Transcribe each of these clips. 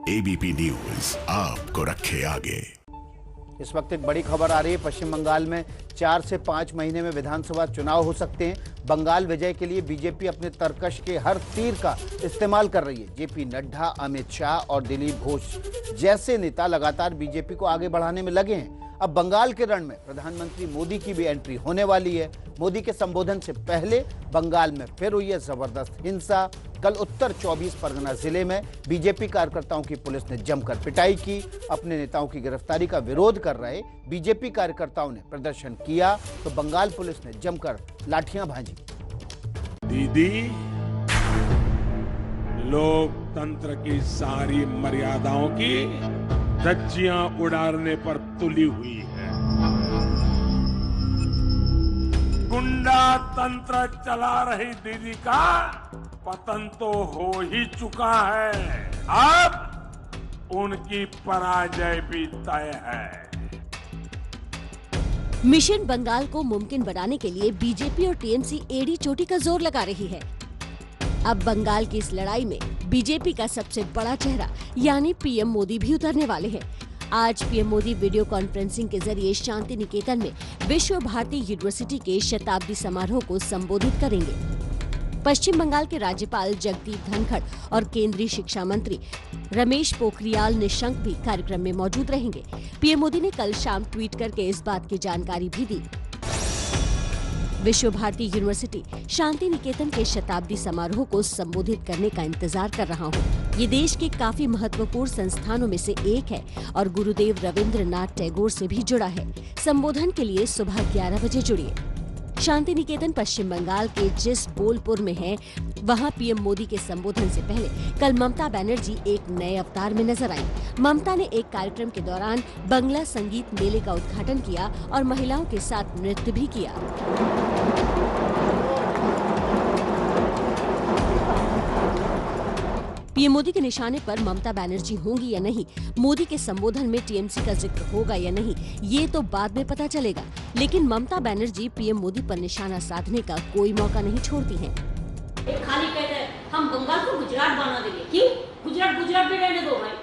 ABP news आपको रखे आगे। इस वक्त एक बड़ी खबर आ रही है। पश्चिम बंगाल में 4 से 5 महीने में विधानसभा चुनाव हो सकते हैं। बंगाल विजय के लिए बीजेपी अपने तरकश के हर तीर का इस्तेमाल कर रही है। जेपी नड्डा, अमित शाह और दिलीप घोष जैसे नेता लगातार बीजेपी को आगे बढ़ाने में लगे हैं। अब बंगाल के रण में प्रधानमंत्री मोदी की भी एंट्री होने वाली है। मोदी के संबोधन से पहले बंगाल में फिर हुई है जबरदस्त हिंसा। कल उत्तर 24 परगना जिले में बीजेपी कार्यकर्ताओं की पुलिस ने जमकर पिटाई की। अपने नेताओं की गिरफ्तारी का विरोध कर रहे बीजेपी कार्यकर्ताओं ने प्रदर्शन किया तो बंगाल पुलिस ने जमकर लाठियां भांजी। दीदी, लोकतंत्र की सारी मर्यादाओं की धज्जियां उड़ाने पर तुली हुई है। गुंडा तंत्र चला रही दीदी का पतन तो हो ही चुका है। अब उनकी पराजय भी तय है। मिशन बंगाल को मुमकिन बनाने के लिए बीजेपी और टीएमसी एड़ी चोटी का जोर लगा रही है। अब बंगाल की इस लड़ाई में बीजेपी का सबसे बड़ा चेहरा यानी पीएम मोदी भी उतरने वाले हैं। आज पीएम मोदी वीडियो कॉन्फ्रेंसिंग के जरिए शांति निकेतन में विश्व भारती यूनिवर्सिटी के शताब्दी समारोह को संबोधित करेंगे। पश्चिम बंगाल के राज्यपाल जगदीप धनखड़ और केंद्रीय शिक्षा मंत्री रमेश पोखरियाल निशंक भी कार्यक्रम में मौजूद रहेंगे। पीएम मोदी ने कल शाम ट्वीट करके इस बात की जानकारी भी दी। विश्व भारती यूनिवर्सिटी शांति निकेतन के शताब्दी समारोह को संबोधित करने का इंतजार कर रहा हूँ। ये देश के काफी महत्वपूर्ण संस्थानों में से एक है और गुरुदेव रविंद्रनाथ टैगोर से भी जुड़ा है। संबोधन के लिए सुबह 11 बजे जुड़िए। शांति निकेतन पश्चिम बंगाल के जिस बोलपुर में है, वहाँ पीएम मोदी के संबोधन से पहले कल ममता बनर्जी एक नए अवतार में नजर आई। ममता ने एक कार्यक्रम के दौरान बंगला संगीत मेले का उद्घाटन किया और महिलाओं के साथ नृत्य भी किया। पीएम मोदी के निशाने पर ममता बनर्जी होंगी या नहीं, मोदी के संबोधन में टीएमसी का जिक्र होगा या नहीं, ये तो बाद में पता चलेगा। लेकिन ममता बनर्जी पीएम मोदी पर निशाना साधने का कोई मौका नहीं छोड़ती हैं। खाली कहते हैं हम बंगाल को गुजरात बना देंगे। क्यों? गुजरात गुजरात में रहने दो भाई।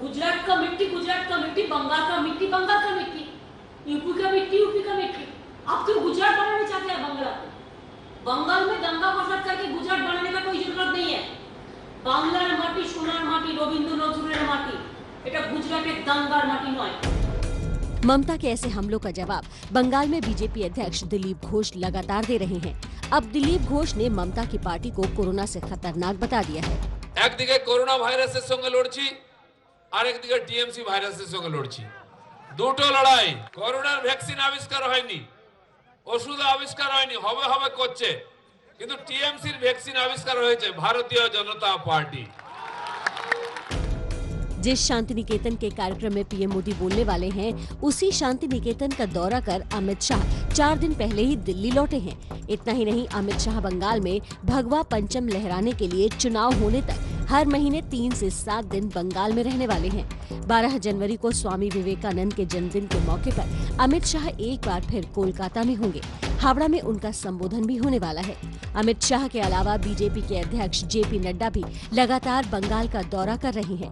गुजरात का मिट्टी गुजरात का मिट्टी, बंगाल का मिट्टी बंगाल का मिट्टी, यूपी का मिट्टी यूपी का मिट्टी। आप क्यों गुजरात बनाना चाहते हैं बंगाल को? बंगाल में दंगा फसाद करके गुजरात बनाने का कोई जरूरत नहीं है। বাংলার মাটি, সোনার মাটি, রবীন্দ্র নজরুলের মাটি, এটা গুজরাটের দাঙ্গার মাটি নয়। ममता के ऐसे हमलों का जवाब बंगाल में बीजेपी अध्यक्ष दिलीप घोष लगातार दे रहे हैं। अब दिलीप घोष ने ममता की पार्टी को कोरोना से खतरनाक बता दिया है। একদিকে করোনা ভাইরাসের সঙ্গে লড়ছি, আরেকদিকে টিএমসি ভাইরাসের সঙ্গে লড়ছি। দুটো লড়াই। করোনার ভ্যাকসিন আবিষ্কার হয়নি, ওষুধ আবিষ্কার হয়নি, হবে হবে করছে। কিন্তু টিএমসির ভ্যাকসিন আবিষ্কার হয়েছে ভারতীয় জনতা পার্টি। जिस शांति निकेतन के कार्यक्रम में पीएम मोदी बोलने वाले हैं, उसी शांति निकेतन का दौरा कर अमित शाह 4 दिन पहले ही दिल्ली लौटे हैं। इतना ही नहीं, अमित शाह बंगाल में भगवा पंचम लहराने के लिए चुनाव होने तक हर महीने 3 से 7 दिन बंगाल में रहने वाले हैं। 12 जनवरी को स्वामी विवेकानंद के जन्मदिन के मौके पर अमित शाह एक बार फिर कोलकाता में होंगे। हावड़ा में उनका संबोधन भी होने वाला है। अमित शाह के अलावा बीजेपी के अध्यक्ष जेपी नड्डा भी लगातार बंगाल का दौरा कर रहे हैं।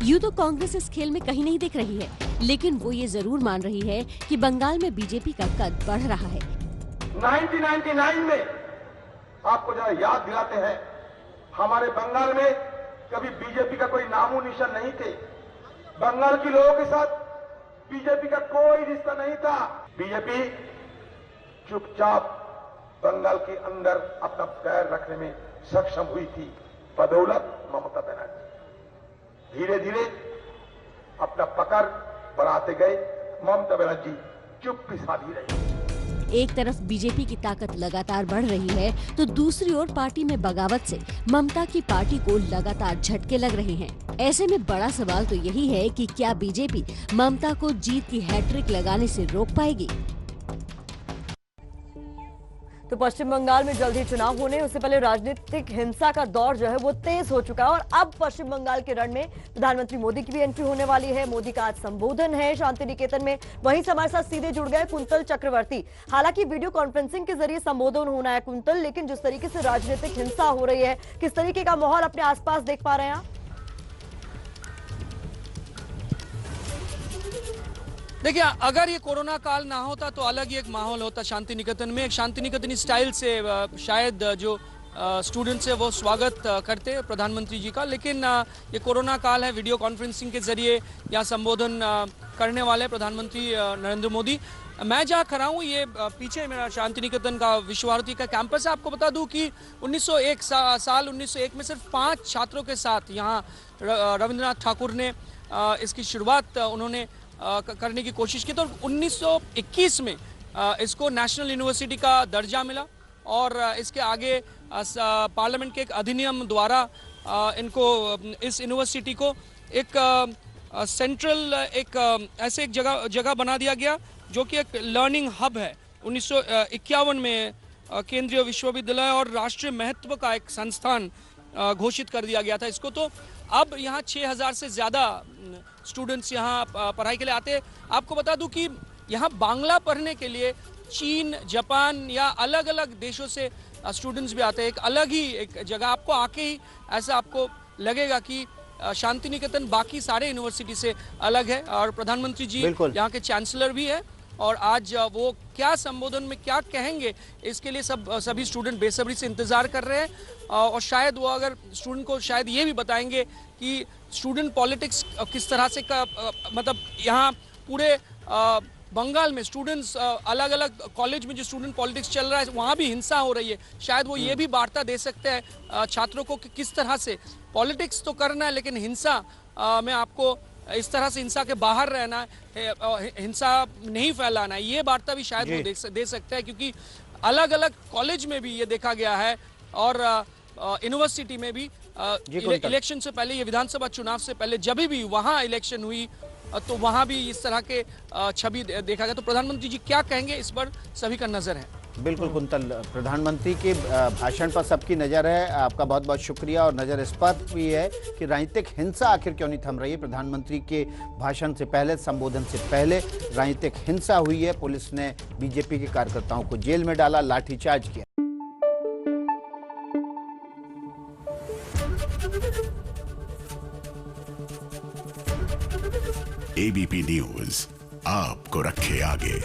यूं तो कांग्रेस इस खेल में कहीं नहीं दिख रही है, लेकिन वो ये जरूर मान रही है कि बंगाल में बीजेपी का कद बढ़ रहा है। 1999 में आपको जरा याद दिलाते हैं, हमारे बंगाल में कभी बीजेपी का कोई नामो निशान नहीं थे। बंगाल के लोगों के साथ बीजेपी का कोई रिश्ता नहीं था। बीजेपी चुपचाप बंगाल के अंदर अपना पैर रखने में सक्षम हुई थी बदौलत ममता बनर्जी। धीरे धीरे अपना पकड़ बढ़ाते गए ममता बनर्जी चुप्पी साधी रही। एक तरफ बीजेपी की ताकत लगातार बढ़ रही है तो दूसरी ओर पार्टी में बगावत से ममता की पार्टी को लगातार झटके लग रहे हैं। ऐसे में बड़ा सवाल तो यही है कि क्या बीजेपी ममता को जीत की हैट्रिक लगाने से रोक पाएगी। तो पश्चिम बंगाल में जल्द ही चुनाव होने, उससे पहले राजनीतिक हिंसा का दौर जो है वो तेज हो चुका है और अब पश्चिम बंगाल के रण में प्रधानमंत्री मोदी की भी एंट्री होने वाली है। मोदी का आज संबोधन है शांति निकेतन में। वहीं से हमारे साथ सीधे जुड़ गए कुंतल चक्रवर्ती। हालांकि वीडियो कॉन्फ्रेंसिंग के जरिए संबोधन होना है कुंतल, लेकिन जिस तरीके से राजनीतिक हिंसा हो रही है, किस तरीके का माहौल अपने आसपास देख पा रहे हैं आप? देखिए, अगर ये कोरोना काल ना होता तो अलग ही एक माहौल होता शांति निकेतन में। एक शांति निकेतन स्टाइल से शायद जो स्टूडेंट्स है वो स्वागत करते प्रधानमंत्री जी का, लेकिन ये कोरोना काल है। वीडियो कॉन्फ्रेंसिंग के जरिए यहाँ संबोधन करने वाले प्रधानमंत्री नरेंद्र मोदी। मैं जहाँ खड़ा हूँ, ये पीछे मेरा शांति निकेतन का विश्व भारती का कैंपस है। आपको बता दूं कि 1901 साल 1901 में सिर्फ 5 छात्रों के साथ यहाँ रविंद्रनाथ ठाकुर ने इसकी शुरुआत उन्होंने करने की कोशिश की। तो 1921 में इसको नेशनल यूनिवर्सिटी का दर्जा मिला और इसके आगे पार्लियामेंट के एक अधिनियम द्वारा इनको इस यूनिवर्सिटी को एक सेंट्रल ऐसे एक जगह बना दिया गया जो कि एक लर्निंग हब है। 1951 में केंद्रीय विश्वविद्यालय और राष्ट्रीय महत्व का एक संस्थान घोषित कर दिया गया था इसको। तो अब यहाँ 6000 से ज़्यादा स्टूडेंट्स यहाँ पढ़ाई के लिए आते हैं। आपको बता दूं कि यहाँ बांग्ला पढ़ने के लिए चीन, जापान या अलग अलग देशों से स्टूडेंट्स भी आते हैं। एक अलग ही एक जगह, आपको आके ही ऐसा आपको लगेगा कि शांति निकेतन बाकी सारे यूनिवर्सिटी से अलग है। और प्रधानमंत्री जी यहाँ के चांसलर भी है और आज वो क्या संबोधन में क्या कहेंगे, इसके लिए सभी स्टूडेंट बेसब्री से इंतजार कर रहे हैं। और शायद वो अगर स्टूडेंट को शायद ये भी बताएंगे कि स्टूडेंट पॉलिटिक्स किस तरह से मतलब यहाँ पूरे बंगाल में स्टूडेंट्स अलग अलग कॉलेज में जो स्टूडेंट पॉलिटिक्स चल रहा है वहाँ भी हिंसा हो रही है। शायद वो ये भी वार्ता दे सकते हैं छात्रों को कि किस तरह से पॉलिटिक्स तो करना है लेकिन हिंसा में आपको इस तरह से हिंसा के बाहर रहना है, हिंसा नहीं फैलाना है। ये वार्ता भी शायद वो दे सकते हैं, क्योंकि अलग अलग कॉलेज में भी ये देखा गया है और यूनिवर्सिटी में भी इलेक्शन से पहले, ये विधानसभा चुनाव से पहले जब भी वहाँ इलेक्शन हुई तो वहाँ भी इस तरह के छवि देखा गया। तो प्रधानमंत्री जी क्या कहेंगे इस पर सभी का नजर है। बिल्कुल कुंतल, प्रधानमंत्री के भाषण पर सबकी नज़र है। आपका बहुत बहुत शुक्रिया। और नज़र इस पर भी है कि राजनीतिक हिंसा आखिर क्यों नहीं थम रही है। प्रधानमंत्री के भाषण से पहले, संबोधन से पहले राजनीतिक हिंसा हुई है। पुलिस ने बीजेपी के कार्यकर्ताओं को जेल में डाला, लाठीचार्ज किया। एबीपी न्यूज आपको रखे आगे।